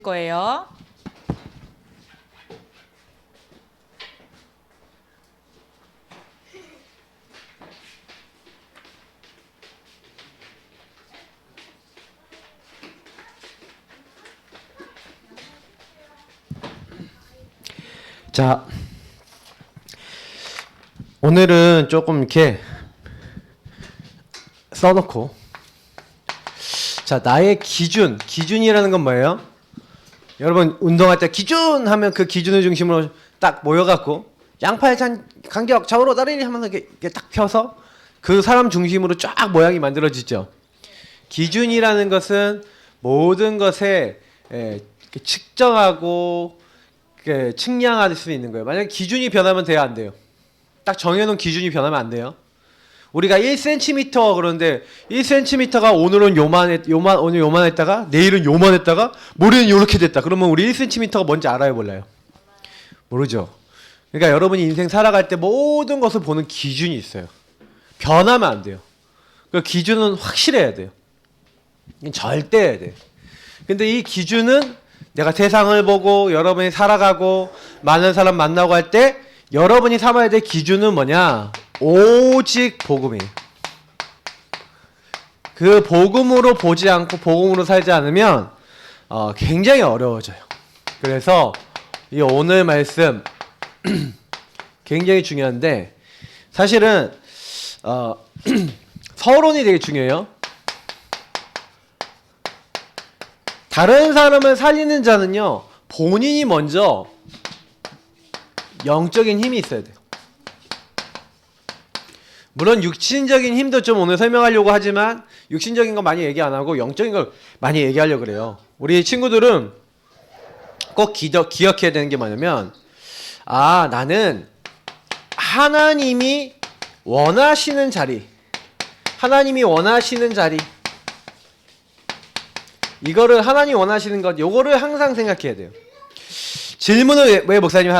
거예요. 자, 오늘은 조금 이렇게 써놓고, 자, 나의 기준이라는 건 뭐예요? 여러분 운동할 때 기준 하면 그 기준을 중심으로 딱 모여갖고 양팔 간격 좌우로 나란히 하면서 이렇게 딱 펴서 그 사람 중심으로 쫙 모양이 만들어지죠. 기준이라는 것은 모든 것에 측정하고 측량할 수 있는 거예요. 만약에 기준이 변하면 돼요, 안 돼요? 딱 정해놓은 기준이 변하면 안 돼요. 우리가 1cm 그런데 1cm가 오늘은 오늘 요만했다가 내일은 요만했다가 모레는 요렇게 됐다. 그러면 우리 1cm가 뭔지 알아요, 몰라요? 모르죠. 그러니까 여러분이 인생 살아갈 때 모든 것을 보는 기준이 있어요. 변하면 안 돼요. 그 기준은 확실해야 돼요. 절대 해야 돼요. 근데 이 기준은 내가 세상을 보고 여러분이 살아가고 많은 사람 만나고 할 때 여러분이 삼아야 될 기준은 뭐냐? 오직 복음이에요. 그 복음으로 보지 않고 복음으로 살지 않으면 굉장히 어려워져요. 그래서 이 오늘 말씀 굉장히 중요한데 사실은 서론이 되게 중요해요. 다른 사람을 살리는 자는요, 본인이 먼저 영적인 힘이 있어야 돼요. 물론 육신적인 힘도 좀 오늘 설명하려고 하지만 육신적인 거 많이 얘기 안 하고 영적인 걸 많이 얘기하려고 그래요. 우리 친구들은 꼭 기억해야 되는 게 뭐냐면, 나는 하나님이 원하시는 자리, 이거를 하나님이 원하시는 것, 요거를 항상 생각해야 돼요. 질문을 왜 목사님이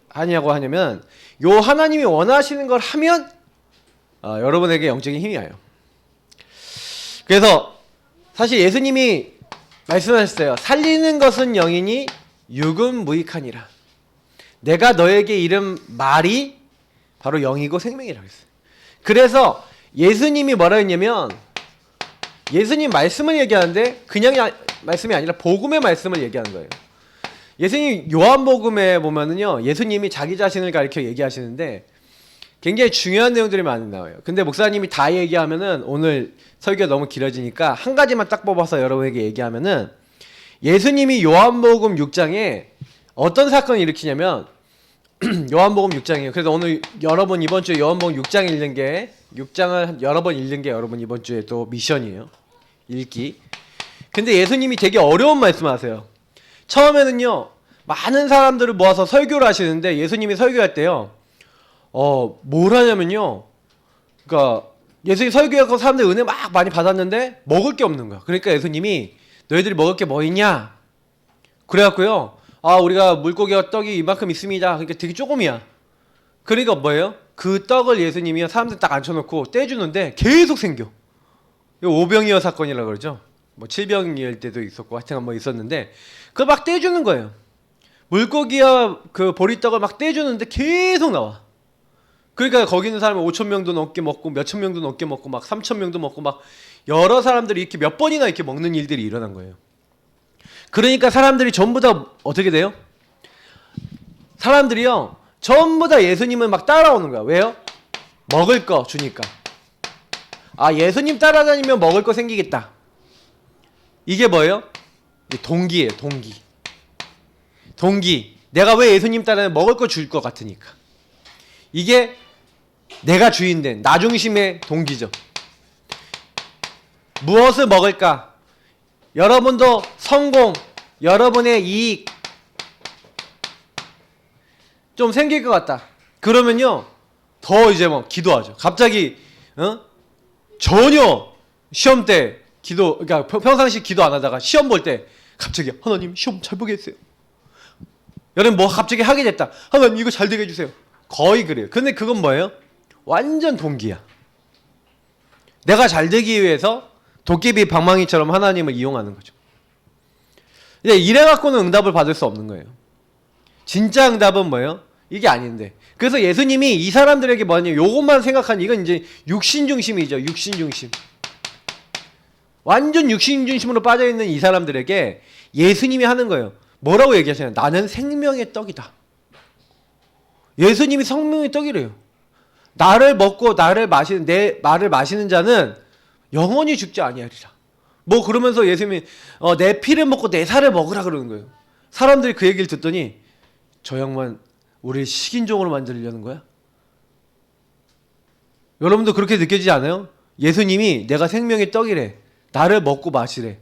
하냐고 하냐면, 요 하나님이 원하시는 걸 하면 여러분에게 영적인 힘이 와요. 그래서 사실 예수님이 말씀하셨어요. 살리는 것은 영이니 육은 무익하니라. 내가 너에게 이른 말이 바로 영이고 생명이라고 했어요. 그래서 예수님이 뭐라 했냐면, 예수님 말씀을 얘기하는데 그냥 말씀이 아니라 복음의 말씀을 얘기하는 거예요. 예수님 요한복음에 보면은요, 예수님이 자기 자신을 가리켜 얘기하시는데 굉장히 중요한 내용들이 많이 나와요. 근데 목사님이 다 얘기하면은 오늘 설교가 너무 길어지니까 한 가지만 딱 뽑아서 여러분에게 얘기하면은, 예수님이 요한복음 6장에 어떤 사건을 일으키냐면 요한복음 6장이에요. 그래서 오늘 여러분 이번 주에 요한복음 6장 읽는 게, 6장을 여러 번 읽는 게 여러분 이번 주에 또 미션이에요. 읽기. 근데 예수님이 되게 어려운 말씀하세요. 처음에는요, 많은 사람들을 모아서 설교를 하시는데 예수님이 설교할 때요, 뭘 하냐면요, 그러니까 예수님이 설교하고 사람들 은혜 막 많이 받았는데 먹을 게 없는 거야. 그러니까 예수님이 너희들이 먹을 게 뭐 있냐? 그래갖고요, 우리가 물고기와 떡이 이만큼 있습니다. 그러니까 되게 조금이야. 그러니까 뭐예요? 그 떡을 예수님이 사람들 딱 앉혀놓고 떼주는데 계속 생겨. 이거 오병이어 사건이라고 그러죠. 뭐 7병이일 때도 있었고 하여튼 뭐 있었는데 그걸 막 떼주는 거예요. 물고기와 그 보리떡을 막 떼주는데 계속 나와. 그러니까 거기 있는 사람이 5,000명도 넘게 먹고 몇천 명도 넘게 먹고 막 3,000명도 먹고 막 여러 사람들이 이렇게 몇 번이나 이렇게 먹는 일들이 일어난 거예요. 그러니까 사람들이 전부 다 어떻게 돼요? 사람들이요, 전부 다 예수님을 막 따라오는 거야. 왜요? 먹을 거 주니까. 예수님 따라다니면 먹을 거 생기겠다. 이게 뭐예요? 동기예요, 동기. 내가 왜 예수님 따라다니면 먹을 거 줄 것 같으니까. 이게 내가 주인된 나 중심의 동기죠. 무엇을 먹을까? 여러분도 성공, 여러분의 이익 좀 생길 것 같다. 그러면요, 더 이제 뭐 기도하죠. 갑자기 전혀 시험 때 그러니까 평상시 기도 안 하다가 시험 볼 때 갑자기 하나님 시험 잘 보게 해주세요. 여러분 뭐 갑자기 하게 됐다. 하나님 이거 잘 되게 해주세요. 거의 그래요. 근데 그건 뭐예요? 완전 동기야. 내가 잘 되기 위해서 도깨비 방망이처럼 하나님을 이용하는 거죠. 이래 갖고는 응답을 받을 수 없는 거예요. 진짜 응답은 뭐예요? 이게 아닌데. 그래서 예수님이 이 사람들에게 뭐냐, 요것만 생각한, 이건 이제 육신 중심이죠. 육신 중심. 완전 육신 중심으로 빠져있는 이 사람들에게 예수님이 하는 거예요. 뭐라고 얘기하시나요? 나는 생명의 떡이다. 예수님이 생명의 떡이래요. 나를 먹고 나를 마시는, 내 말을 마시는 자는 영원히 죽지 아니하리라. 뭐 그러면서 예수님이 내 피를 먹고 내 살을 먹으라 그러는 거예요. 사람들이 그 얘기를 듣더니 저 양반 우리 식인종으로 만들려는 거야? 여러분도 그렇게 느껴지지 않아요? 예수님이 내가 생명의 떡이래. 나를 먹고 마시래.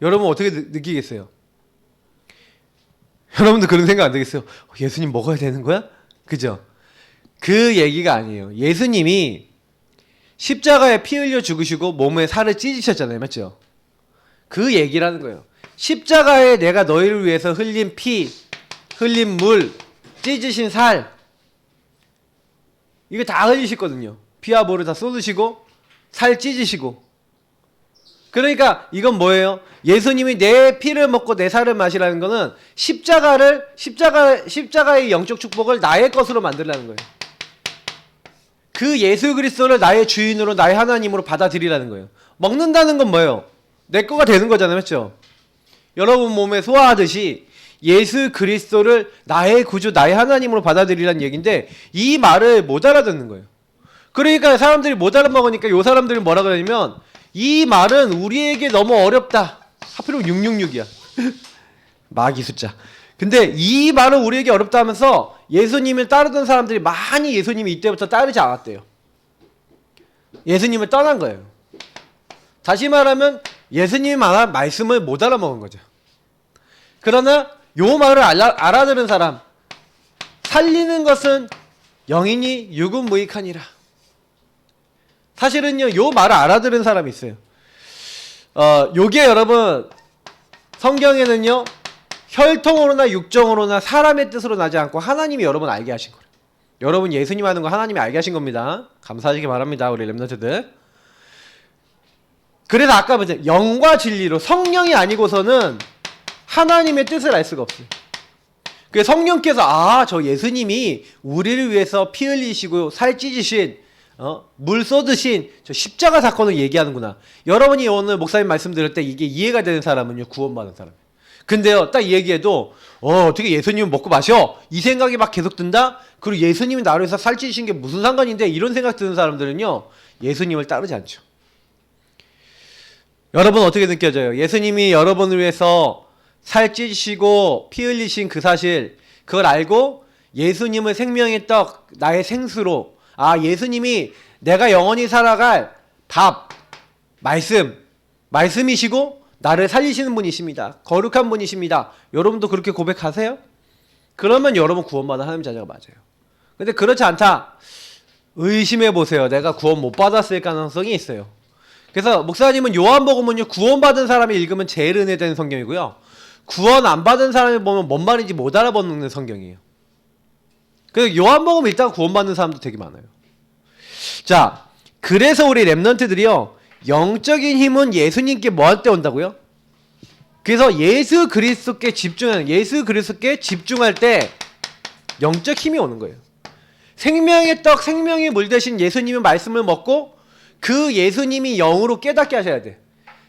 여러분 어떻게 느끼겠어요? 여러분도 그런 생각 안 들겠어요? 예수님 먹어야 되는 거야? 그죠? 그 얘기가 아니에요. 예수님이 십자가에 피 흘려 죽으시고 몸에 살을 찢으셨잖아요. 맞죠? 그 얘기라는 거예요. 십자가에 내가 너희를 위해서 흘린 피, 흘린 물, 찢으신 살, 이거 다 흘리셨거든요. 피와 물을 다 쏟으시고 살 찢으시고. 그러니까 이건 뭐예요? 예수님이 내 피를 먹고 내 살을 마시라는 거는 십자가의 영적 축복을 나의 것으로 만들라는 거예요. 그 예수 그리스도를 나의 주인으로, 나의 하나님으로 받아들이라는 거예요. 먹는다는 건 뭐예요? 내 거가 되는 거잖아요. 맞죠? 여러분 몸에 소화하듯이 예수 그리스도를 나의 구주, 나의 하나님으로 받아들이라는 얘기인데 이 말을 못 알아듣는 거예요. 그러니까 사람들이 못 알아먹으니까 요 사람들이 뭐라 그러냐면 이 말은 우리에게 너무 어렵다. 하필이면 666이야. 마귀 숫자. 근데 이 말은 우리에게 어렵다 하면서 예수님을 따르던 사람들이 많이 예수님이 이때부터 따르지 않았대요. 예수님을 떠난 거예요. 다시 말하면 예수님이 말한 말씀을 못 알아먹은 거죠. 그러나 요 말을 알아들은 사람, 살리는 것은 영이니 육은 무익하니라. 사실은요, 요 말을 알아들은 사람이 있어요. 요게 여러분 성경에는요, 혈통으로나 육정으로나 사람의 뜻으로 나지 않고 하나님이 여러분 알게 하신 거예요. 여러분 예수님 하는 거 하나님이 알게 하신 겁니다. 감사하시기 바랍니다, 우리 렘넌트들. 그래서 아까 보세요. 영과 진리로, 성령이 아니고서는 하나님의 뜻을 알 수가 없어요. 그래서 성령께서 저 예수님이 우리를 위해서 피 흘리시고 살 찢으신 물 쏟으신 저 십자가 사건을 얘기하는구나. 여러분이 오늘 목사님 말씀 들을 때 이게 이해가 되는 사람은요, 구원받은 사람. 근데요, 딱 얘기해도 어떻게 예수님은 먹고 마셔? 이 생각이 막 계속 든다? 그리고 예수님이 나를 위해서 살 찢으신 게 무슨 상관인데? 이런 생각 드는 사람들은요, 예수님을 따르지 않죠. 여러분 어떻게 느껴져요? 예수님이 여러분을 위해서 살 찢으시고 피 흘리신 그 사실, 그걸 알고 예수님을 생명의 떡, 나의 생수로, 예수님이 내가 영원히 살아갈 밥, 말씀이시고 나를 살리시는 분이십니다. 거룩한 분이십니다. 여러분도 그렇게 고백하세요? 그러면 여러분 구원받은 하나님 자녀가 맞아요. 근데 그렇지 않다. 의심해 보세요. 내가 구원 못 받았을 가능성이 있어요. 그래서 목사님은 요한복음은요, 구원받은 사람이 읽으면 제일 은혜되는 성경이고요, 구원 안 받은 사람이 보면 뭔 말인지 못 알아보는 성경이에요. 그래서 요한복음 읽다가 구원받는 사람도 되게 많아요. 자, 그래서 우리 렘넌트들이요, 영적인 힘은 예수님께 뭐 할 때 온다고요? 그래서 예수 그리스도께 집중할 때 영적 힘이 오는 거예요. 생명의 떡, 생명의 물 대신 예수님의 말씀을 먹고 그 예수님이 영으로 깨닫게 하셔야 돼.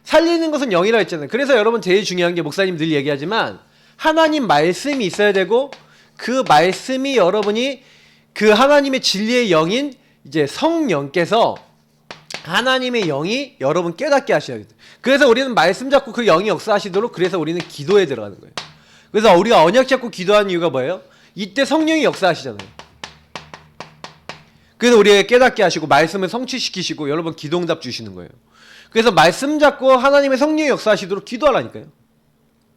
살리는 것은 영이라고 했잖아요. 그래서 여러분 제일 중요한 게, 목사님 늘 얘기하지만, 하나님 말씀이 있어야 되고, 그 말씀이 여러분이 그 하나님의 진리의 영인 이제 성령께서, 하나님의 영이 여러분 깨닫게 하셔야 돼요. 그래서 우리는 말씀 잡고 그 영이 역사하시도록, 그래서 우리는 기도에 들어가는 거예요. 그래서 우리가 언약 잡고 기도하는 이유가 뭐예요? 이때 성령이 역사하시잖아요. 그래서 우리에게 깨닫게 하시고 말씀을 성취시키시고 여러분 기도응답 주시는 거예요. 그래서 말씀 잡고 하나님의 성령이 역사하시도록 기도하라니까요.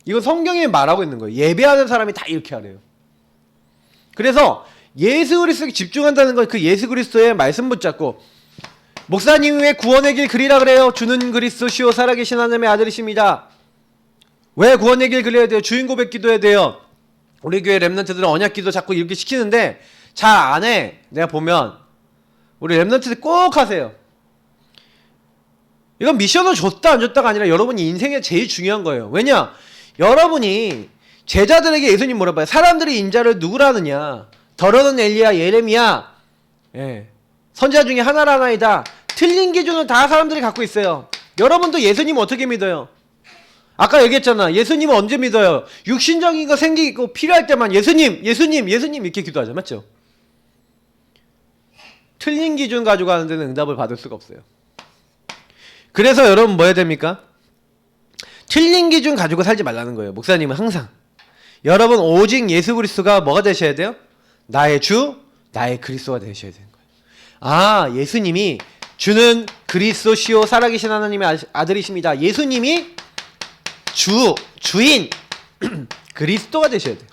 이건 성경에 말하고 있는 거예요. 예배하는 사람이 다 이렇게 하래요. 그래서 예수 그리스도에 집중한다는 건 그 예수 그리스도의 말씀 붙잡고, 목사님이 왜 구원의 길 그리라 그래요? 주는 그리스도시요 살아계신 하나님의 아들이십니다. 왜 구원의 길 그려야 돼요? 주인 고백 기도해야 돼요. 우리 교회 렘넌트들은 언약 기도 자꾸 이렇게 시키는데 잘 안 해. 내가 보면 우리 렘넌트들 꼭 하세요. 이건 미션을 줬다 안 줬다가 아니라 여러분이 인생에 제일 중요한 거예요. 왜냐? 여러분이 제자들에게 예수님 물어봐요. 사람들이 인자를 누구라 하느냐? 더러는 엘리야, 예레미야, 예, 선지자 중에 하나라나이다. 틀린 기준을 다 사람들이 갖고 있어요. 여러분도 예수님 어떻게 믿어요? 아까 얘기했잖아. 예수님은 언제 믿어요? 육신적인 거 생기고 필요할 때만 예수님, 예수님, 예수님 이렇게 기도하죠. 맞죠? 틀린 기준 가지고 하는 데는 응답을 받을 수가 없어요. 그래서 여러분 뭐 해야 됩니까? 틀린 기준 가지고 살지 말라는 거예요. 목사님은 항상. 여러분 오직 예수 그리스도가 뭐가 되셔야 돼요? 나의 주, 나의 그리스도가 되셔야 되는 거예요. 아, 예수님이 주는 그리스도시요 살아계신 하나님의 아들이십니다. 예수님이 주인 그리스도가 되셔야 돼요.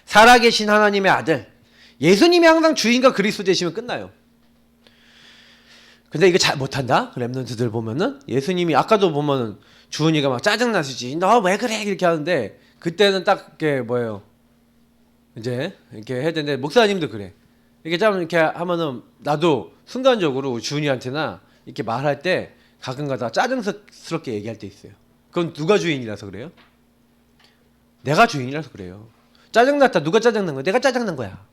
살아계신 하나님의 아들. 예수님이 항상 주인과 그리스도 되시면 끝나요. 근데 이거 잘 못한다? 랩런트들 보면은 예수님이 아까도 보면은 주은이가 막 짜증나시지. 너 왜 그래? 이렇게 하는데 그때는 딱 이렇게 뭐예요? 이제 이렇게 해야 되는데 목사님도 그래. 이렇게 좀 이렇게 하면은 나도 순간적으로 주은이한테나 이렇게 말할 때 가끔 가다가 짜증스럽게 얘기할 때 있어요. 그건 누가 주인이라서 그래요? 내가 주인이라서 그래요. 짜증났다. 누가 짜증난 거야? 내가 짜증난 거야.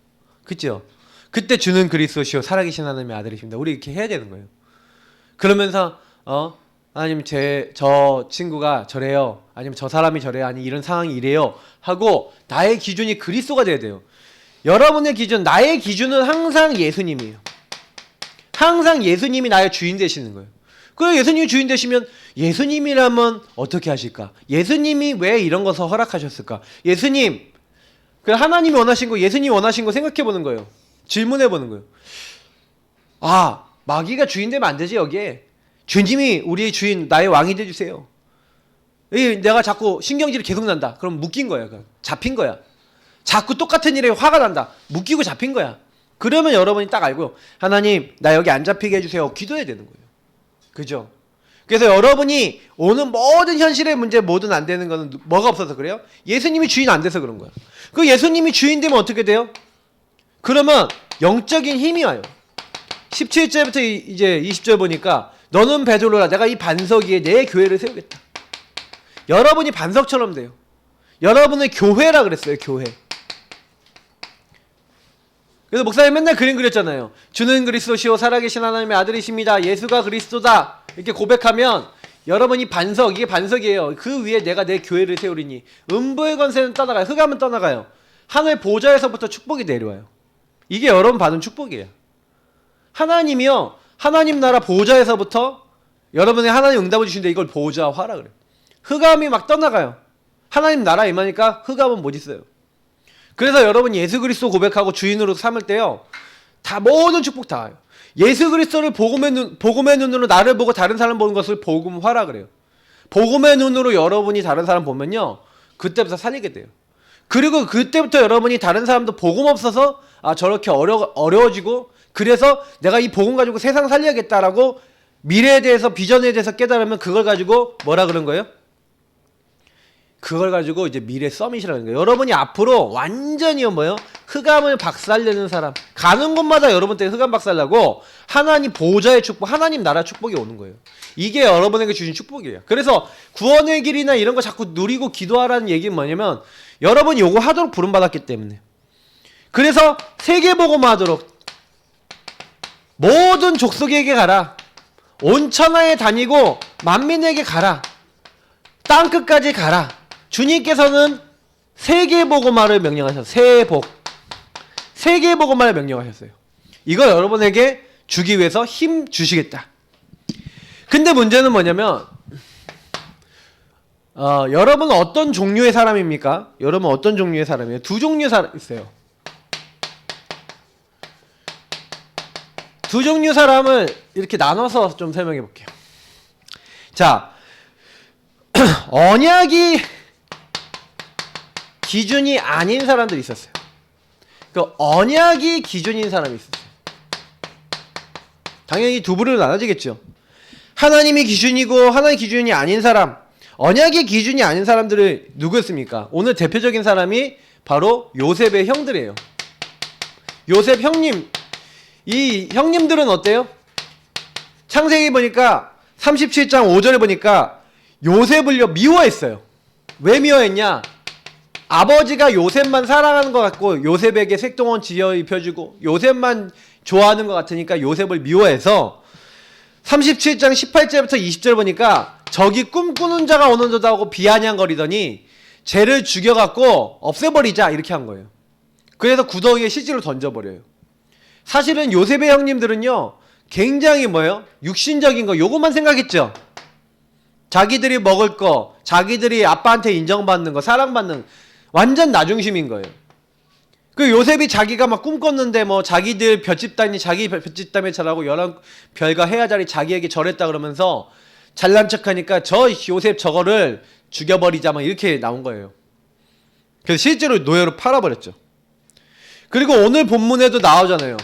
그죠? 그때 주는 그리스도시요 살아계신 하나님의 아들이십니다. 우리 이렇게 해야 되는 거예요. 그러면서 아니면 저 친구가 저래요. 아니면 저 사람이 저래요. 아니 이런 상황이 이래요. 하고 나의 기준이 그리스도가 돼야 돼요. 여러분의 기준, 나의 기준은 항상 예수님이에요. 항상 예수님이 나의 주인 되시는 거예요. 그리고 예수님이 주인 되시면 예수님이라면 어떻게 하실까? 예수님이 왜 이런 것을 허락하셨을까? 예수님, 그 하나님이 원하신 거, 예수님이 원하신 거 생각해 보는 거예요. 질문해 보는 거예요. 아, 마귀가 주인 되면 안 되지 여기에. 주님이 우리의 주인, 나의 왕이 되주세요. 내가 자꾸 신경질이 계속 난다. 그럼 묶인 거야. 잡힌 거야. 자꾸 똑같은 일에 화가 난다. 묶이고 잡힌 거야. 그러면 여러분이 딱 알고요. 하나님, 나 여기 안 잡히게 해주세요. 기도해야 되는 거예요. 그죠? 그래서 여러분이 오는 모든 현실의 문제 뭐든 안 되는 거는 뭐가 없어서 그래요? 예수님이 주인 안 돼서 그런 거야. 그 예수님이 주인 되면 어떻게 돼요? 그러면 영적인 힘이 와요. 17절부터 이제 20절 보니까 너는 베드로라 내가 이 반석 위에 내 교회를 세우겠다. 여러분이 반석처럼 돼요. 여러분의 교회라 그랬어요. 교회. 그래서 목사님 맨날 그림 그렸잖아요. 주는 그리스도시요 살아계신 하나님의 아들이십니다. 예수가 그리스도다. 이렇게 고백하면 여러분이 반석, 이게 반석이에요. 그 위에 내가 내 교회를 세우리니 음부의 권세는 떠나가요. 흑암은 떠나가요. 하늘 보좌에서부터 축복이 내려와요. 이게 여러분 받은 축복이에요. 하나님이요. 하나님 나라 보좌에서부터 여러분의 하나님 응답을 주시는데 이걸 보좌화라 그래요. 흑암이 막 떠나가요. 하나님 나라 임하니까 흑암은 못 있어요. 그래서 여러분 예수 그리스도 고백하고 주인으로 삼을 때요. 다 모든 축복 다 와요. 예수 그리스도를 복음의 눈으로 나를 보고 다른 사람 보는 것을 복음화라 그래요. 복음의 눈으로 여러분이 다른 사람 보면요. 그때부터 살리게 돼요. 그리고 그때부터 여러분이 다른 사람도 복음 없어서 아 저렇게 어려워지고 그래서 내가 이 복음 가지고 세상 살려야겠다라고 미래에 대해서 비전에 대해서 깨달으면 그걸 가지고 뭐라 그런 거예요? 그걸 가지고 이제 미래 서밋이라는 거예요. 여러분이 앞으로 완전히요 뭐요? 흑암을 박살내는 사람. 가는 곳마다 여러분 때문에 흑암 박살나고 하나님 보좌의 축복, 하나님 나라 축복이 오는 거예요. 이게 여러분에게 주신 축복이에요. 그래서 구원의 길이나 이런 거 자꾸 누리고 기도하라는 얘기는 뭐냐면 여러분이 요거 하도록 부름받았기 때문에. 그래서 세계복음 하도록 모든 족속에게 가라. 온 천하에 다니고 만민에게 가라. 땅끝까지 가라. 주님께서는 세계복음화를 명령하셨어요. 세계복음화를 명령하셨어요. 이걸 여러분에게 주기 위해서 힘 주시겠다. 근데 문제는 뭐냐면 여러분은 어떤 종류의 사람입니까? 여러분 어떤 종류의 사람이에요? 두 종류의 사람 있어요. 두 종류 사람을 이렇게 나눠서 좀 설명해 볼게요. 자, 언약이 기준이 아닌 사람들이 있었어요. 그 언약이 기준인 사람이 있었어요. 당연히 두 부류로 나눠지겠죠. 하나님이 기준이고 하나님 기준이 아닌 사람, 언약이 기준이 아닌 사람들은 누구였습니까? 오늘 대표적인 사람이 바로 요셉의 형들이에요. 요셉 형님. 이 형님들은 어때요? 창세기 보니까 37장 5절에 보니까 요셉을요 미워했어요. 왜 미워했냐? 아버지가 요셉만 사랑하는 것 같고 요셉에게 색동원 지어 입혀주고 요셉만 좋아하는 것 같으니까 요셉을 미워해서 37장 18절부터 20절 보니까 저기 꿈꾸는 자가 오는도다 하고 비아냥거리더니 쟤를 죽여갖고 없애버리자 이렇게 한 거예요. 그래서 구덩이에 실제로 던져버려요. 사실은 요셉의 형님들은요 굉장히 뭐예요? 육신적인 거 요것만 생각했죠. 자기들이 먹을 거, 자기들이 아빠한테 인정받는 거, 사랑받는 완전 나중심인 거예요. 그 요셉이 자기가 막 꿈꿨는데 뭐 자기들 볏집단이 자기 볏집단에 잘하고 여러 별과 해야자리 자기에게 절했다 그러면서 잘난 척하니까 저 요셉 저거를 죽여버리자 막 이렇게 나온 거예요. 그래서 실제로 노예로 팔아버렸죠. 그리고 오늘 본문에도 나오잖아요.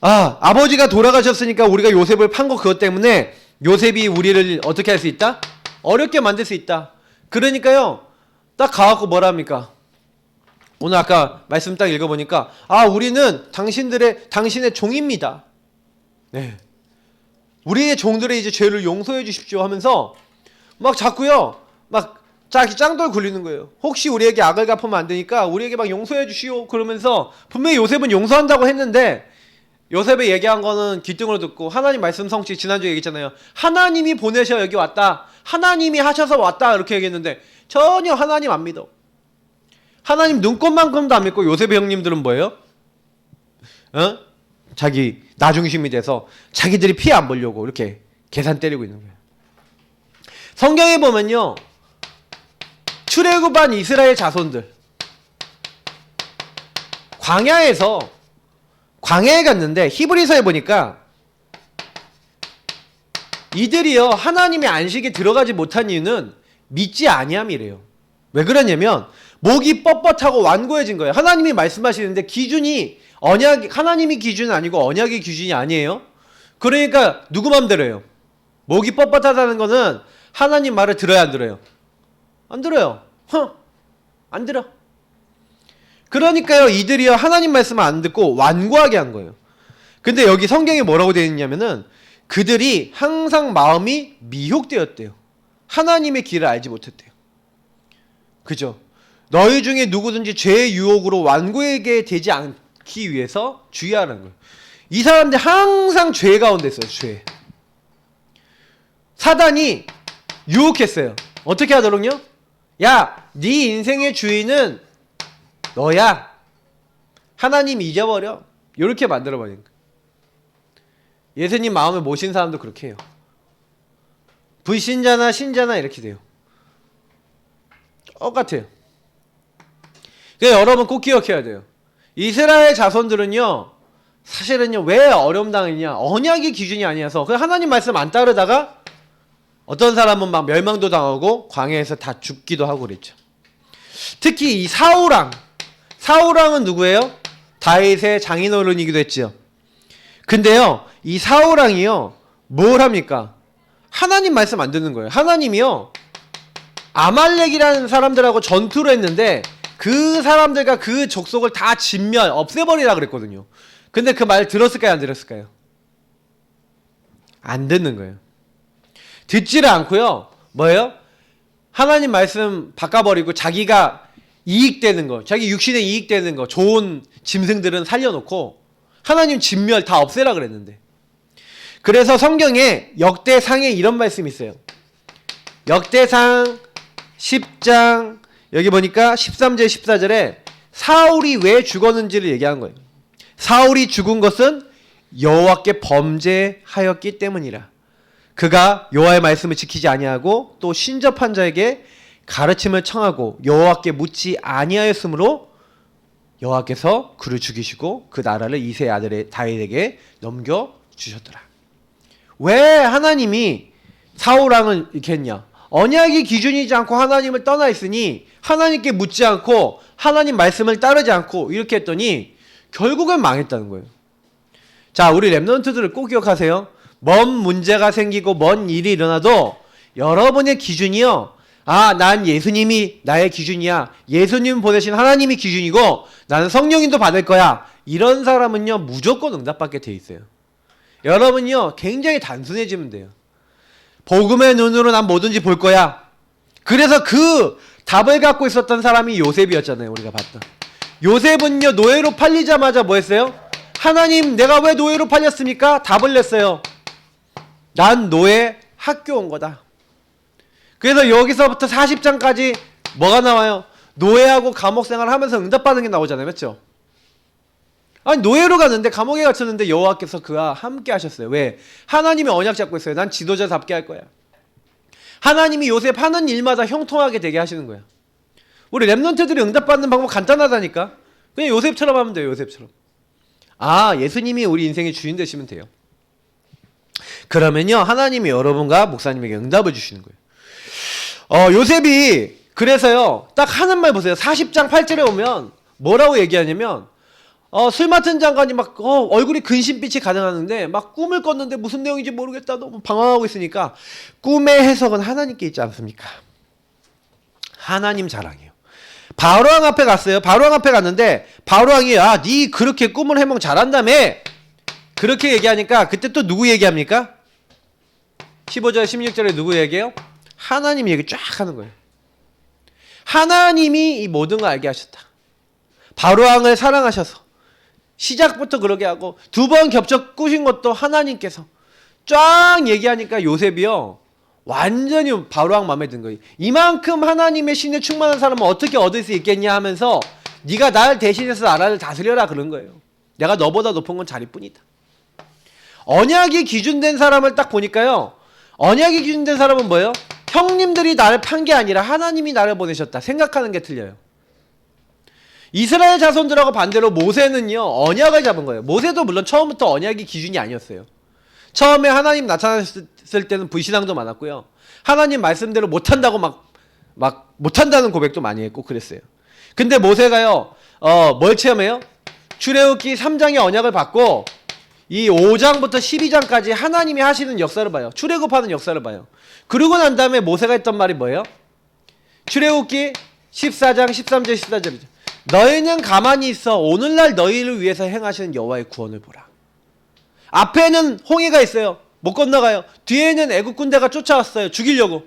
아버지가 돌아가셨으니까 우리가 요셉을 판 거 그것 때문에 요셉이 우리를 어떻게 할 수 있다? 어렵게 만들 수 있다. 그러니까요 딱 가갖고 뭐라 합니까? 오늘 아까 말씀 딱 읽어보니까 우리는 당신의 종입니다. 네. 우리의 종들의 이제 죄를 용서해 주십시오 하면서 막 자꾸요 막 짱돌 굴리는 거예요. 혹시 우리에게 악을 갚으면 안 되니까 우리에게 막 용서해 주시오 그러면서 분명히 요셉은 용서한다고 했는데 요셉이 얘기한 거는 귀등으로 듣고 하나님 말씀 성취 지난주에 얘기했잖아요. 하나님이 보내셔 여기 왔다. 하나님이 하셔서 왔다 이렇게 얘기했는데 전혀 하나님 안 믿어. 하나님 눈꽃만큼도 안 믿고 요셉의 형님들은 뭐예요? 자기 나중심이 돼서 자기들이 피해 안 보려고 이렇게 계산 때리고 있는 거예요. 성경에 보면요 출애굽한 이스라엘 자손들 광야에 갔는데 히브리서에 보니까 이들이요 하나님의 안식에 들어가지 못한 이유는 믿지 아니함이래요. 왜 그러냐면 목이 뻣뻣하고 완고해진 거예요. 하나님이 말씀하시는데 기준이 하나님이 기준은 아니고 언약의 기준이 아니에요. 그러니까 누구 맘대로예요. 목이 뻣뻣하다는 거는 하나님 말을 들어야 안 들어요? 안 들어요. 안 들어. 그러니까요 이들이요 하나님 말씀을 안 듣고 완고하게 한 거예요. 근데 여기 성경에 뭐라고 되어 있냐면은 그들이 항상 마음이 미혹되었대요. 하나님의 길을 알지 못했대요. 그죠? 너희 중에 누구든지 죄의 유혹으로 완고하게 되지 않기 위해서 주의하라는 거예요. 이 사람들 항상 죄 가운데 있어요. 죄. 사단이 유혹했어요. 어떻게 하도록요? 야, 네 인생의 주인은 너야. 하나님 잊어버려. 이렇게 만들어버리는 거예요. 예수님 마음을 모신 사람도 그렇게 해요. 불신자나 신자나 이렇게 돼요. 똑같아요. 그러니까 여러분 꼭 기억해야 돼요. 이스라엘 자손들은요 사실은요 왜 어려움 당했냐? 언약의 기준이 아니어서 그 하나님 말씀 안 따르다가 어떤 사람은 막 멸망도 당하고 광야에서 다 죽기도 하고 그랬죠. 특히 이 사울왕은 누구예요? 다윗의 장인어른이기도 했죠. 근데요 이 사울왕이요 뭘 합니까? 하나님 말씀 안 듣는 거예요. 하나님이요 아말렉이라는 사람들하고 전투를 했는데 그 사람들과 그 족속을 다 없애버리라 그랬거든요. 근데 그 말 들었을까요? 안 들었을까요? 안 듣는 거예요. 듣지를 않고요 뭐예요? 하나님 말씀 바꿔버리고 자기가 이익되는 거, 자기 육신에 이익되는 거, 좋은 짐승들은 살려놓고 하나님 진멸 다 없애라 그랬는데. 그래서 성경에 역대상에 이런 말씀이 있어요. 역대상 10장 여기 보니까 13절 14절에 사울이 왜 죽었는지를 얘기한 거예요. 사울이 죽은 것은 여호와께 범죄하였기 때문이라. 그가 여호와의 말씀을 지키지 아니하고 또 신접한 자에게 가르침을 청하고 여호와께 묻지 아니하였으므로 여호와께서 그를 죽이시고 그 나라를 이새의 아들 다윗에게 넘겨주셨더라. 왜 하나님이 사울왕을 이렇게 했냐? 언약이 기준이지 않고 하나님을 떠나 있으니 하나님께 묻지 않고 하나님 말씀을 따르지 않고 이렇게 했더니 결국은 망했다는 거예요. 자, 우리 랩런트들을 꼭 기억하세요. 뭔 문제가 생기고 뭔 일이 일어나도 여러분의 기준이요. 난 예수님이 나의 기준이야. 예수님 보내신 하나님이 기준이고 나는 성령님도 받을 거야. 이런 사람은요 무조건 응답받게 돼 있어요. 여러분요 굉장히 단순해지면 돼요. 복음의 눈으로 난 뭐든지 볼 거야. 그래서 그 답을 갖고 있었던 사람이 요셉이었잖아요. 우리가 봤던 요셉은요, 노예로 팔리자마자 뭐 했어요? 하나님, 내가 왜 노예로 팔렸습니까? 답을 냈어요. 난 노예 학교 온 거다. 그래서 여기서부터 40장까지 뭐가 나와요? 노예하고 감옥 생활을 하면서 응답받은 게 나오잖아요. 맞죠? 아니, 노예로 갔는데 감옥에 갇혔는데 여호와께서 그와 함께 하셨어요. 왜? 하나님이 언약 잡고 있어요. 난 지도자답게 할 거야. 하나님이 요셉 하는 일마다 형통하게 되게 하시는 거야. 우리 랩런트들이 응답받는 방법 간단하다니까. 그냥 요셉처럼 하면 돼요. 요셉처럼. 아, 예수님이 우리 인생의 주인 되시면 돼요. 그러면요, 하나님이 여러분과 목사님에게 응답을 주시는 거예요. 요셉이 그래서요, 딱 하는 말 보세요. 40장 8절에 오면 뭐라고 얘기하냐면, 술 맡은 장관이 막 얼굴이 근심빛이 가능하는데 막 꿈을 꿨는데 무슨 내용인지 모르겠다, 너무 방황하고 있으니까, 꿈의 해석은 하나님께 있지 않습니까? 하나님 자랑이에요. 바로왕 앞에 갔어요. 바로왕 앞에 갔는데 바로왕이 네 그렇게 꿈을 해몽 잘한다며 그렇게 얘기하니까, 그때 또 누구 얘기합니까? 15절 16절에 누구 얘기해요? 하나님 얘기 쫙 하는 거예요. 하나님이 이 모든 걸 알게 하셨다. 바로왕을 사랑하셔서 시작부터 그러게 하고, 두 번 겹쳐 꾸신 것도 하나님께서 쫙 얘기하니까 요셉이요, 완전히 바로왕 마음에 든 거예요. 이만큼 하나님의 신에 충만한 사람은 어떻게 얻을 수 있겠냐 하면서, 네가 날 대신해서 나라를 다스려라 그런 거예요. 내가 너보다 높은 건 자리뿐이다. 언약이 기준된 사람을 딱 보니까요, 언약이 기준된 사람은 뭐예요? 형님들이 나를 판 게 아니라 하나님이 나를 보내셨다 생각하는 게 틀려요. 이스라엘 자손들하고 반대로 모세는요, 언약을 잡은 거예요. 모세도 물론 처음부터 언약이 기준이 아니었어요. 처음에 하나님 나타났을 때는 불신앙도 많았고요. 하나님 말씀대로 못한다고 막 못한다는 고백도 많이 했고 그랬어요. 근데 모세가요, 뭘 체험해요? 출애굽기 3장의 언약을 받고 이 5장부터 12장까지 하나님이 하시는 역사를 봐요. 출애굽하는 역사를 봐요. 그러고 난 다음에 모세가 했던 말이 뭐예요? 출애굽기 14장 13절 14절이죠. 너희는 가만히 있어 오늘날 너희를 위해서 행하시는 여호와의 구원을 보라. 앞에는 홍해가 있어요. 못 건너가요. 뒤에는 애국 군대가 쫓아왔어요. 죽이려고.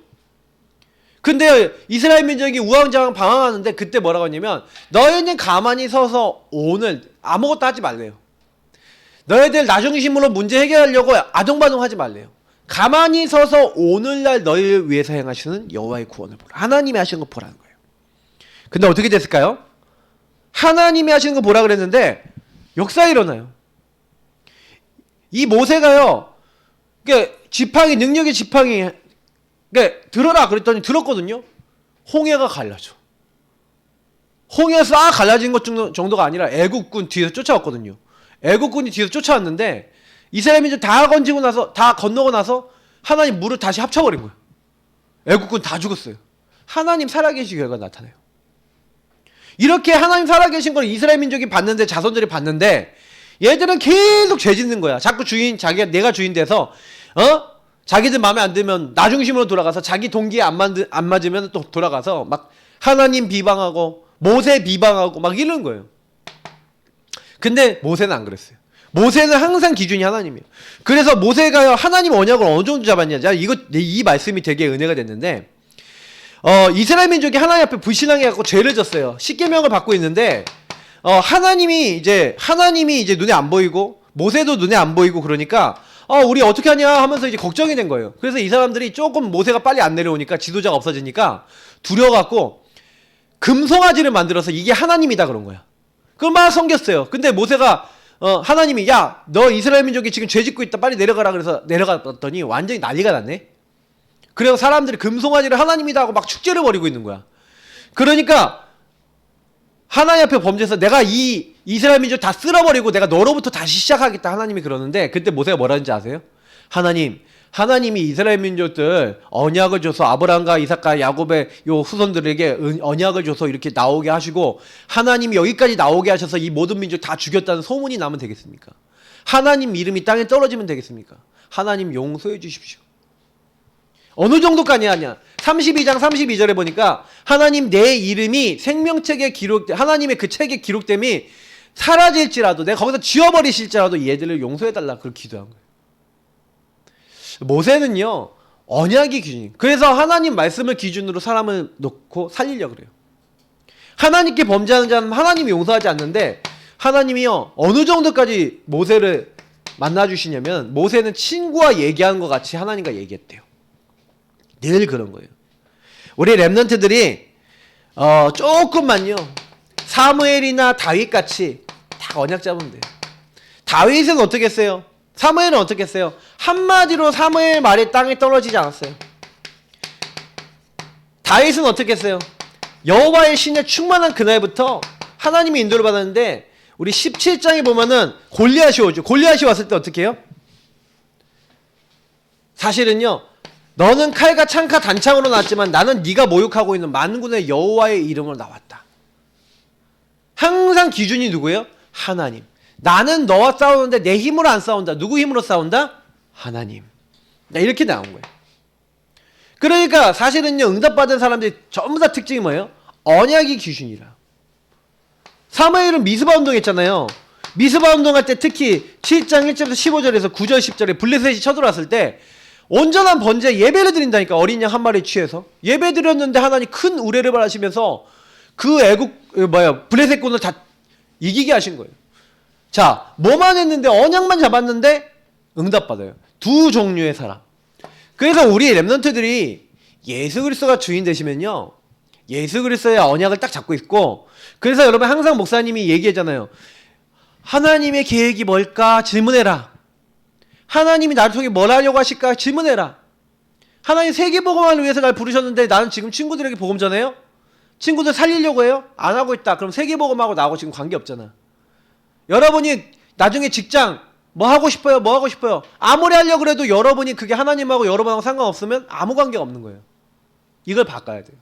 근데 이스라엘 민족이 우왕좌왕 방황하는데 그때 뭐라고 했냐면, 너희는 가만히 서서 오늘 아무것도 하지 말래요. 너희들 나중심으로 문제 해결하려고 아동바동하지 말래요. 가만히 서서 오늘날 너희를 위해서 행하시는 여호와의 구원을 보라. 하나님이 하시는 거 보라는 거예요. 근데 어떻게 됐을까요? 하나님이 하시는 거 보라 그랬는데 역사가 일어나요. 이 모세가요, 지팡이, 능력의 지팡이, 들어라 그랬더니 들었거든요. 홍해가 갈라져. 홍해가 싹 갈라진 것 정도가 아니라 애국군 뒤에서 쫓아왔거든요. 애국군이 뒤에서 쫓아왔는데 이스라엘 민족 다 건지고 나서, 다 건너고 나서 하나님 물을 다시 합쳐버린 거예요. 애국군 다 죽었어요. 하나님 살아계신 결과가 나타나요. 이렇게 하나님 살아계신 걸 이스라엘 민족이 봤는데, 자손들이 봤는데, 얘들은 계속 죄 짓는 거야. 자꾸 내가 주인 돼서, 자기들 마음에 안 들면 나중심으로 돌아가서, 자기 동기에 안 맞으면 또 돌아가서 막 하나님 비방하고 모세 비방하고 막 이러는 거예요. 근데 모세는 안 그랬어요. 모세는 항상 기준이 하나님이에요. 그래서 모세가요, 하나님 언약을 어느 정도 잡았냐. 이 말씀이 되게 은혜가 됐는데, 이스라엘 민족이 하나님 앞에 불신앙해갖고 죄를 졌어요. 십계명을 받고 있는데, 하나님이 이제 눈에 안 보이고, 모세도 눈에 안 보이고 그러니까, 우리 어떻게 하냐 하면서 이제 걱정이 된 거예요. 그래서 이 사람들이 조금 모세가 빨리 안 내려오니까, 지도자가 없어지니까 두려워갖고 금송아지를 만들어서 이게 하나님이다 그런 거야. 그걸 막 섬겼어요. 근데 모세가 하나님이, 야, 너 이스라엘 민족이 지금 죄 짓고 있다, 빨리 내려가라 그래서 내려갔더니 완전히 난리가 났네. 그래서 사람들이 금송아지를 하나님이다 하고 막 축제를 벌이고 있는 거야. 그러니까 하나님 앞에 범죄해서 내가 이 이스라엘 민족 다 쓸어버리고 내가 너로부터 다시 시작하겠다 하나님이 그러는데, 그때 모세가 뭐라는지 아세요? 하나님이 이스라엘 민족들 언약을 줘서 아브라함과 이삭과 야곱의 요 후손들에게 언약을 줘서 이렇게 나오게 하시고, 하나님이 여기까지 나오게 하셔서 이 모든 민족 다 죽였다는 소문이 나면 되겠습니까? 하나님 이름이 땅에 떨어지면 되겠습니까? 하나님 용서해 주십시오. 어느 정도까지 하냐? 32장 32절에 보니까 하나님 내 이름이 생명책에 하나님의 그 책에 기록됨이 사라질지라도, 내가 거기서 지워버리실지라도 얘들을 용서해달라 그렇게 기도한 거예요. 모세는요, 언약이 기준이. 그래서 하나님 말씀을 기준으로 사람을 놓고 살리려고 그래요. 하나님께 범죄하는 자는 하나님이 용서하지 않는데 하나님이요 어느 정도까지 모세를 만나주시냐면 모세는 친구와 얘기하는 것 같이 하나님과 얘기했대요. 늘 그런 거예요. 우리 랩런트들이 조금만요 사무엘이나 다윗같이 다 언약 잡으면 돼요. 다윗은 어떻게 했어요? 사무엘은 어떻게 했어요? 한마디로 사무엘 말이 땅에 떨어지지 않았어요. 다윗은 어떻게 했어요? 여호와의 신에 충만한 그날부터 하나님의 인도를 받았는데 우리 17장에 보면은 골리앗이 오죠. 골리앗이 왔을 때 어떻게 해요? 사실은요 너는 칼과 창과 단창으로 나왔지만 나는 네가 모욕하고 있는 만군의 여호와의 이름으로 나왔다. 항상 기준이 누구예요? 하나님. 나는 너와 싸우는데 내 힘으로 안 싸운다. 누구 힘으로 싸운다? 하나님. 이렇게 나온 거예요. 그러니까 사실은요 응답받은 사람들이 전부 다 특징이 뭐예요? 언약이 기준이라. 사무엘은 미스바 운동했잖아요. 미스바 운동할 때 특히 7장 1절에서 15절에서 9절 10절에 블레셋이 쳐들어왔을 때 온전한 번제 예배를 드린다니까. 어린 양 한 마리 취해서 예배 드렸는데 하나님 큰 우레를 바라시면서 그 블레셋군을 다 이기게 하신 거예요. 자, 뭐만 했는데 언약만 잡았는데 응답받아요. 두 종류의 사람. 그래서 우리 랩런트들이 예수 그리스도가 주인 되시면요 예수 그리스도의 언약을 딱 잡고 있고, 그래서 여러분 항상 목사님이 얘기하잖아요. 하나님의 계획이 뭘까 질문해라. 하나님이 나를 통해 뭘 하려고 하실까 질문해라. 하나님 세계복음화를 위해서 날 부르셨는데 나는 지금 친구들에게 복음 전해요? 친구들 살리려고 해요? 안 하고 있다. 그럼 세계복음하고 나하고 지금 관계없잖아. 여러분이 나중에 직장 뭐 하고 싶어요? 뭐 하고 싶어요? 아무리 하려고 그래도 여러분이 그게 하나님하고 여러분하고 상관없으면 아무 관계가 없는 거예요. 이걸 바꿔야 돼요.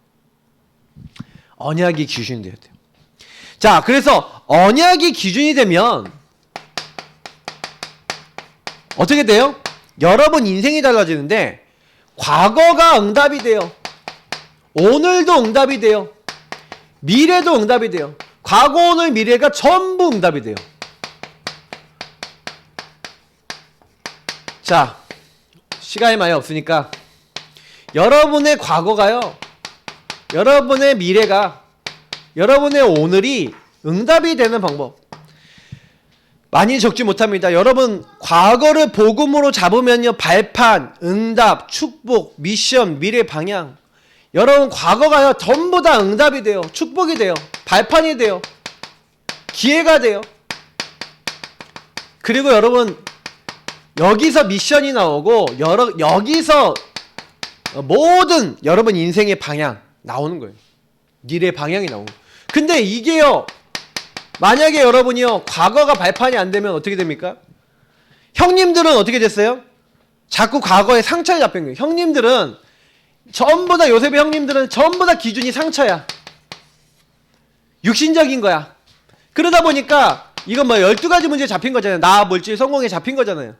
언약이 기준이 돼야 돼요. 자, 그래서 언약이 기준이 되면 어떻게 돼요? 여러분 인생이 달라지는데 과거가 응답이 돼요. 오늘도 응답이 돼요. 미래도 응답이 돼요. 과거, 오늘, 미래가 전부 응답이 돼요. 자, 시간이 많이 없으니까 여러분의 과거가요, 여러분의 미래가, 여러분의 오늘이 응답이 되는 방법 많이 적지 못합니다. 여러분 과거를 복음으로 잡으면요 발판, 응답, 축복, 미션, 미래 방향, 여러분 과거가요 전부 다 응답이 돼요. 축복이 돼요. 발판이 돼요. 기회가 돼요. 그리고 여러분 여기서 미션이 나오고 여기서 모든 여러분 인생의 방향 나오는 거예요. 미래 방향이 나오고. 근데 이게요 만약에 여러분이요 과거가 발판이 안 되면 어떻게 됩니까? 형님들은 어떻게 됐어요? 자꾸 과거에 상처에 잡힌 거예요. 형님들은 전부 다, 요셉의 형님들은 전부 다 기준이 상처야. 육신적인 거야. 그러다 보니까 이건 뭐 12가지 문제에 잡힌 거잖아요. 나 물질 성공에 잡힌 거잖아요.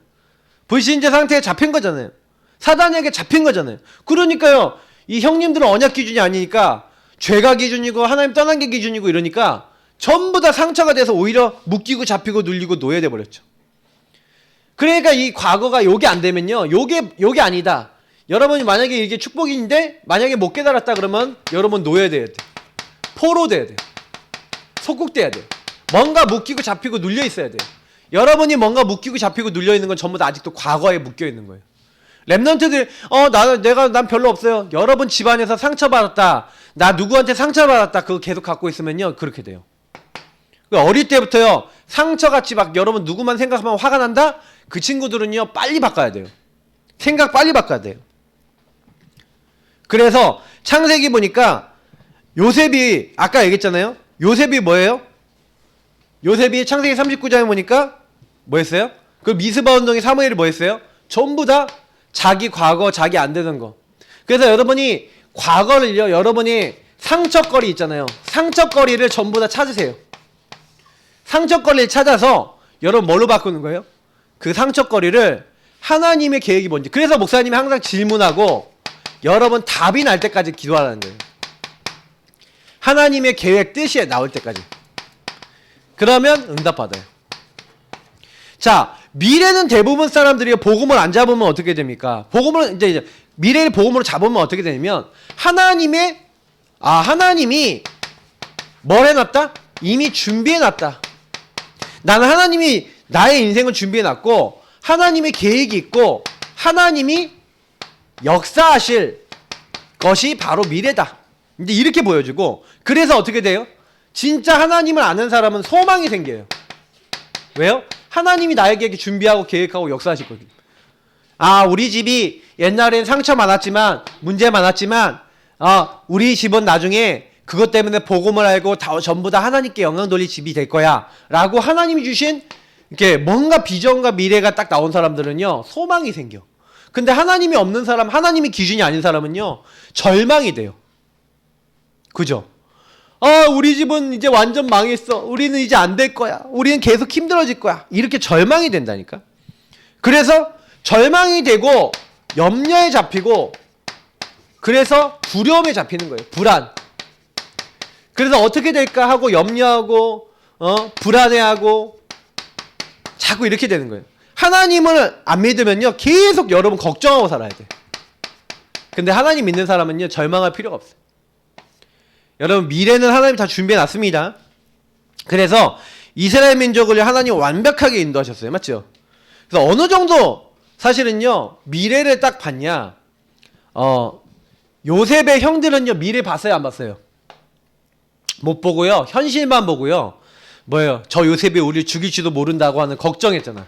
불신자 상태에 잡힌 거잖아요. 사단에게 잡힌 거잖아요. 그러니까요 이 형님들은 언약 기준이 아니니까 죄가 기준이고 하나님 떠난 게 기준이고 이러니까 전부 다 상처가 돼서 오히려 묶이고 잡히고 눌리고 노예돼 버렸죠. 그러니까 이 과거가 요게 안 되면요 요게 아니다. 여러분이 만약에 이게 축복인데 만약에 못 깨달았다 그러면 여러분 노예돼야 돼. 포로돼야 돼. 속국돼야 돼. 뭔가 묶이고 잡히고 눌려 있어야 돼. 여러분이 뭔가 묶이고 잡히고 눌려 있는 건 전부 다 아직도 과거에 묶여 있는 거예요. 랩런트들 난 별로 없어요. 여러분 집안에서 상처받았다, 나 누구한테 상처받았다, 그거 계속 갖고 있으면요 그렇게 돼요. 어릴 때부터요 상처같이 막 여러분 누구만 생각하면 화가 난다? 그 친구들은요 빨리 바꿔야 돼요. 생각 빨리 바꿔야 돼요. 그래서 창세기 보니까 요셉이 아까 얘기했잖아요. 요셉이 뭐예요? 요셉이 창세기 39장에 보니까 뭐 했어요? 그 미스바 운동의 사무엘이 뭐 했어요? 전부 다 자기 과거, 자기 안 되는 거. 그래서 여러분이 과거를요, 여러분이 상처거리 있잖아요. 상처거리를 전부 다 찾으세요. 상처거리를 찾아서 여러분 뭘로 바꾸는 거예요? 그 상처거리를 하나님의 계획이 뭔지. 그래서 목사님이 항상 질문하고 여러분 답이 날 때까지 기도하라는 거예요. 하나님의 계획 뜻이 나올 때까지. 그러면 응답받아요. 자, 미래는 대부분 사람들이 복음을 안 잡으면 어떻게 됩니까? 복음을 이제 미래를 복음으로 잡으면 어떻게 되냐면 하나님이 뭘 해놨다? 이미 준비해놨다. 나는 하나님이 나의 인생을 준비해놨고 하나님의 계획이 있고 하나님이 역사하실 것이 바로 미래다. 이제 이렇게 보여주고 그래서 어떻게 돼요? 진짜 하나님을 아는 사람은 소망이 생겨요. 왜요? 하나님이 나에게 이렇게 준비하고 계획하고 역사하실 거거든요. 아, 우리 집이 옛날엔 상처 많았지만 문제 많았지만 우리 집은 나중에 그것 때문에 복음을 알고 전부 다 하나님께 영광 돌릴 집이 될 거야 라고 하나님이 주신 이렇게 뭔가 비전과 미래가 딱 나온 사람들은요 소망이 생겨. 근데 하나님이 없는 사람, 하나님이 기준이 아닌 사람은요 절망이 돼요. 그죠? 우리 집은 이제 완전 망했어. 우리는 이제 안 될 거야. 우리는 계속 힘들어질 거야. 이렇게 절망이 된다니까. 그래서 절망이 되고 염려에 잡히고 그래서 두려움에 잡히는 거예요. 불안. 그래서 어떻게 될까 하고 염려하고 불안해하고 자꾸 이렇게 되는 거예요. 하나님을 안 믿으면요 계속 여러분 걱정하고 살아야 돼. 근데 하나님 믿는 사람은요 절망할 필요가 없어요. 여러분 미래는 하나님이 다 준비해놨습니다. 그래서 이스라엘 민족을 하나님 완벽하게 인도하셨어요. 맞죠? 그래서 어느 정도 사실은요 미래를 딱 봤냐, 요셉의 형들은요 미래 봤어요 안 봤어요? 못 보고요 현실만 보고요 뭐예요? 저 요셉이 우리를 죽일지도 모른다고 하는 걱정했잖아.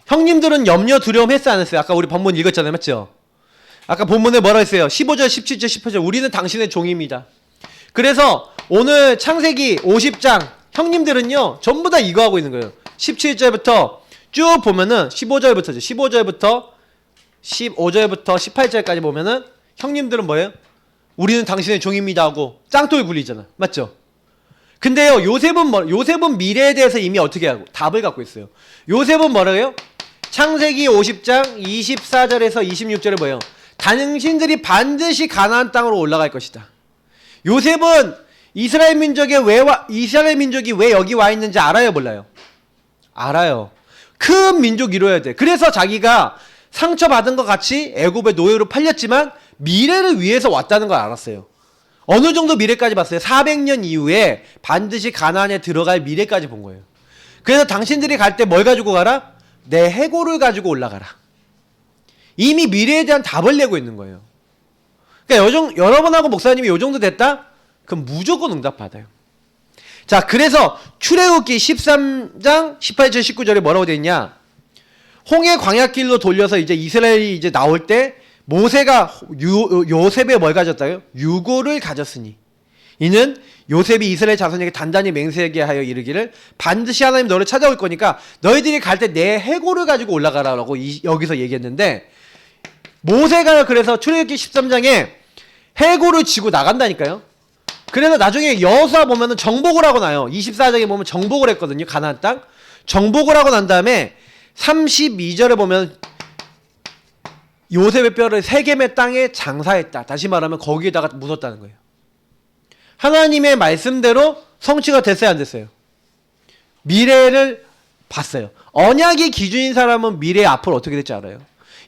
형님들은 염려 두려움 했어요 안 했어요? 아까 우리 본문 읽었잖아요. 맞죠? 아까 본문에 뭐라 했어요? 15절 17절 18절 우리는 당신의 종입니다. 그래서 오늘 창세기 50장 형님들은요 전부 다 이거 하고 있는 거예요. 17절부터 쭉 보면은 15절부터 18절까지 보면은 형님들은 뭐예요? 우리는 당신의 종입니다 하고 짱돌 굴리잖아. 맞죠? 근데요 요셉은 미래에 대해서 이미 어떻게 하고 답을 갖고 있어요. 요셉은 뭐라고요? 창세기 50장 24절에서 26절에 뭐예요? 당신들이 반드시 가나안 땅으로 올라갈 것이다. 요셉은 이스라엘 민족이 왜 여기 와 있는지 알아요 몰라요? 알아요. 큰 민족 이뤄야 돼. 그래서 자기가 상처받은 것 같이 애굽의 노예로 팔렸지만 미래를 위해서 왔다는 걸 알았어요. 어느 정도 미래까지 봤어요? 400년 이후에 반드시 가나안에 들어갈 미래까지 본 거예요. 그래서 당신들이 갈 때 뭘 가지고 가라? 내 해골을 가지고 올라가라. 이미 미래에 대한 답을 내고 있는 거예요. 그러니까 여러분하고 목사님이 요 정도 됐다? 그럼 무조건 응답받아요. 자, 그래서 출애굽기 13장 18절 19절에 뭐라고 되어 있냐? 홍해 광야길로 돌려서 이제 이스라엘이 이제 나올 때 모세가 요셉에 뭘 가졌다요? 유고를 가졌으니 이는 요셉이 이스라엘 자손에게 단단히 맹세하게 하여 이르기를 반드시 하나님 너를 찾아올 거니까 너희들이 갈 때 내 해골을 가지고 올라가라라고 여기서 얘기했는데 모세가 그래서 출애굽기 13장에 해골을 지고 나간다니까요. 그래서 나중에 여호수아 보면은 정복을 하고 나요. 24장에 보면 정복을 했거든요. 가나안 땅. 정복을 하고 난 다음에 32절에 보면 요셉의 뼈를 세겜의 땅에 장사했다. 다시 말하면 거기에다가 묻었다는 거예요. 하나님의 말씀대로 성취가 됐어요, 안 됐어요? 미래를 봤어요. 언약이 기준인 사람은 미래 앞으로 어떻게 될지 알아요.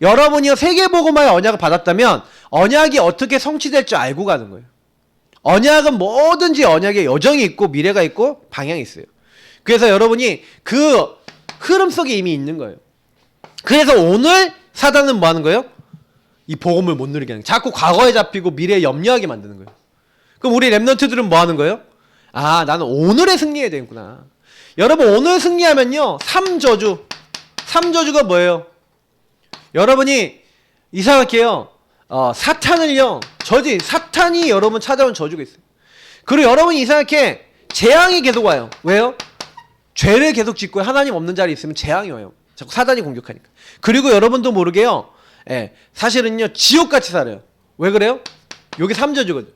여러분이요 세계복음화의 언약을 받았다면 언약이 어떻게 성취될 줄 알고 가는 거예요. 언약은 뭐든지 언약에 여정이 있고 미래가 있고 방향이 있어요. 그래서 여러분이 그 흐름 속에 이미 있는 거예요. 그래서 오늘 사단은 뭐 하는 거예요? 이 복음을 못 누리게 하는 거예요. 자꾸 과거에 잡히고 미래에 염려하게 만드는 거예요. 그럼 우리 랩런트들은 뭐 하는 거예요? 아, 나는 오늘에 승리해야 되겠구나. 여러분 오늘 승리하면요 3저주가 뭐예요? 여러분이 이상하게요 사탄을요 사탄이 여러분 찾아온 저주가 있어요. 그리고 여러분이 이상하게 재앙이 계속 와요. 왜요? 죄를 계속 짓고 하나님 없는 자리에 있으면 재앙이 와요. 자꾸 사단이 공격하니까. 그리고 여러분도 모르게요 사실은요 지옥같이 살아요. 왜 그래요? 여기 3저주거든요.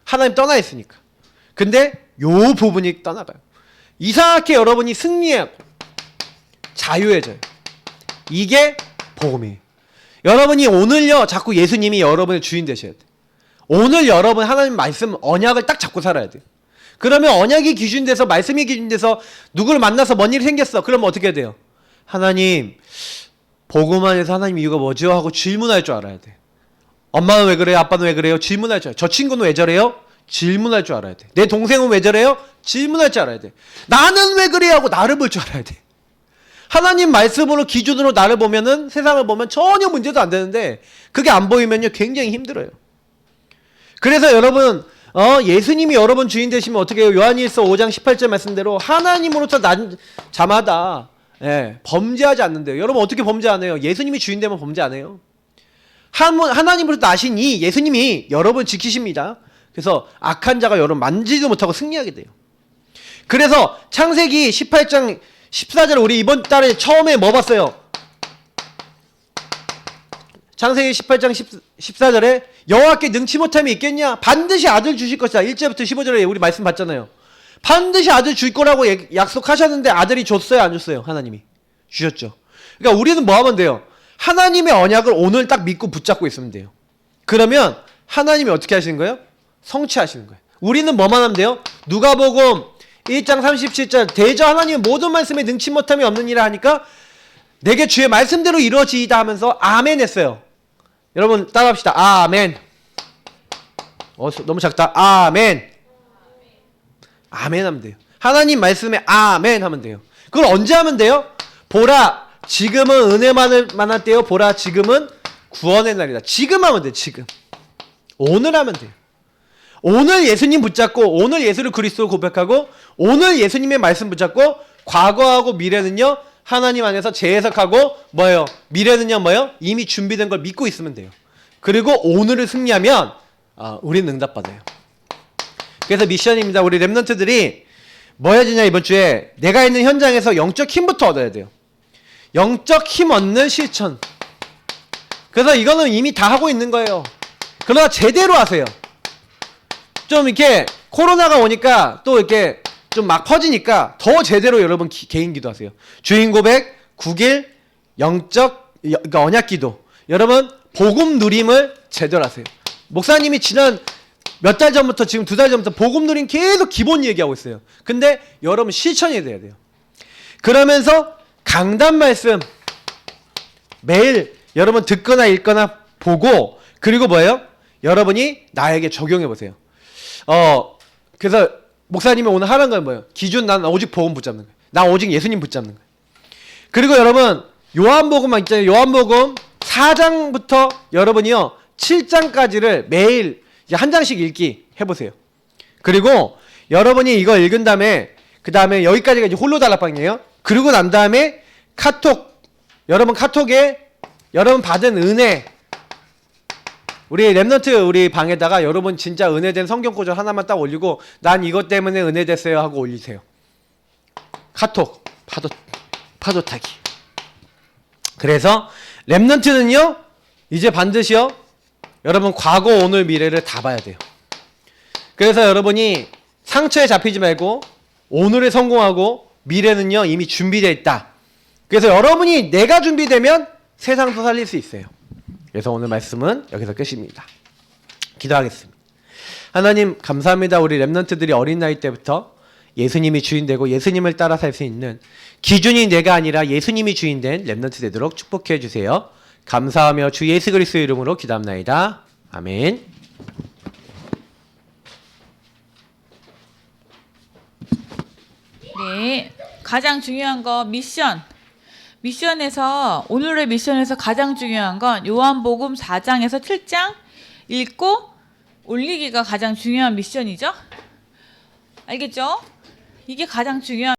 하나님 떠나 있으니까. 근데 요 부분이 떠나가요. 이상하게 여러분이 승리하고 자유해져요. 이게 복음이에요. 여러분이 오늘요 자꾸 예수님이 여러분의 주인 되셔야 돼요. 오늘 여러분 하나님 말씀 언약을 딱 잡고 살아야 돼요. 그러면 언약이 기준돼서 말씀이 기준돼서 누구를 만나서 뭔 일이 생겼어. 그러면 어떻게 해야 돼요? 하나님 복음 안에서 하나님 이유가 뭐죠? 하고 질문할 줄 알아야 돼. 엄마는 왜 그래요? 아빠는 왜 그래요? 질문할 줄 알아요. 저 친구는 왜 저래요? 질문할 줄 알아야 돼. 내 동생은 왜 저래요? 질문할 줄 알아야 돼. 나는 왜 그래? 하고 나를 볼 줄 알아야 돼. 하나님 말씀으로 기준으로 나를 보면은 세상을 보면 전혀 문제도 안 되는데 그게 안 보이면요 굉장히 힘들어요. 그래서 여러분 예수님이 여러분 주인 되시면 어떻게 해요? 요한일서 5장 18절 말씀대로 하나님으로부터 난 자마다 범죄하지 않는데요. 여러분 어떻게 범죄 안 해요? 예수님이 주인 되면 범죄 안 해요. 하나님으로부터 나신 이 예수님이 여러분 지키십니다. 그래서 악한 자가 여러분 만지도 못하고 승리하게 돼요. 그래서 창세기 18장 14절 우리 이번 달에 처음에 뭐 봤어요? 창세기 18장 14절에 여호와께 능치 못함이 있겠냐? 반드시 아들 주실 것이다. 1절부터 15절에 우리 말씀 봤잖아요. 반드시 아들 줄 거라고 약속하셨는데 아들이 줬어요? 안 줬어요? 하나님이 주셨죠. 그러니까 우리는 뭐 하면 돼요? 하나님의 언약을 오늘 딱 믿고 붙잡고 있으면 돼요. 그러면 하나님이 어떻게 하시는 거예요? 성취하시는 거예요. 우리는 뭐만 하면 돼요? 누가복음 1장 37절 대저 하나님은 모든 말씀에 능치 못함이 없느니라 하니까 내게 주의 말씀대로 이루어지이다 하면서 아멘 했어요. 여러분 따라합시다. 아멘. 너무 작다. 아멘. 아멘 하면 돼요. 하나님 말씀에 아멘 하면 돼요. 그걸 언제 하면 돼요? 보라 지금은 은혜만을 만날 때요. 보라 지금은 구원의 날이다. 지금 하면 돼요. 지금. 오늘 하면 돼요. 오늘 예수님 붙잡고 오늘 예수를 그리스도 고백하고 오늘 예수님의 말씀 붙잡고 과거하고 미래는요 하나님 안에서 재해석하고 뭐예요? 미래는요 뭐예요? 이미 준비된 걸 믿고 있으면 돼요. 그리고 오늘을 승리하면 우리는 응답받아요. 그래서 미션입니다. 우리 랩런트들이 뭐 해야 되냐 이번 주에 내가 있는 현장에서 영적 힘부터 얻어야 돼요. 영적 힘 얻는 실천. 그래서 이거는 이미 다 하고 있는 거예요. 그러나 제대로 하세요. 좀 이렇게 코로나가 오니까 또 이렇게 좀 막 퍼지니까 더 제대로 여러분 개인 기도하세요. 주인 고백, 9일, 영적 그러니까 언약 기도. 여러분 복음 누림을 제대로 하세요. 목사님이 지난 몇 달 전부터 지금 2달 전부터 복음 누림 계속 기본 얘기하고 있어요. 근데 여러분 실천이 돼야 돼요. 그러면서 강단 말씀 매일 여러분 듣거나 읽거나 보고 그리고 뭐예요? 여러분이 나에게 적용해 보세요. 그래서 목사님이 오늘 하라는 건 뭐예요? 기준 난 오직 복음 붙잡는 거예요. 나 오직 예수님 붙잡는 거예요. 그리고 여러분 요한복음만 있잖아요. 요한복음 4장부터 여러분이요 7장까지를 매일 이제 한 장씩 읽기 해보세요. 그리고 여러분이 이거 읽은 다음에 그 다음에 여기까지가 이제 홀로 달락방이에요. 그리고 난 다음에 카톡 여러분 카톡에 여러분 받은 은혜 우리 랩넌트 우리 방에다가 여러분 진짜 은혜된 성경 구절 하나만 딱 올리고 난 이것 때문에 은혜됐어요 하고 올리세요. 카톡 파도 타기. 그래서 랩넌트는요 이제 반드시요 여러분 과거 오늘 미래를 다 봐야 돼요. 그래서 여러분이 상처에 잡히지 말고 오늘에 성공하고 미래는요 이미 준비되어 있다. 그래서 여러분이 내가 준비되면 세상도 살릴 수 있어요. 그래서 오늘 말씀은 여기서 끝입니다. 기도하겠습니다. 하나님 감사합니다. 우리 랩런트들이 어린 나이 때부터 예수님이 주인 되고 예수님을 따라 살 수 있는 기준이 내가 아니라 예수님이 주인 된 랩런트 되도록 축복해 주세요. 감사하며 주 예수 그리스도의 이름으로 기도합나이다. 아멘. 네, 가장 중요한 거 미션에서 오늘의 미션에서 가장 중요한 건 요한복음 4장에서 7장 읽고 올리기가 가장 중요한 미션이죠. 알겠죠? 이게 가장 중요한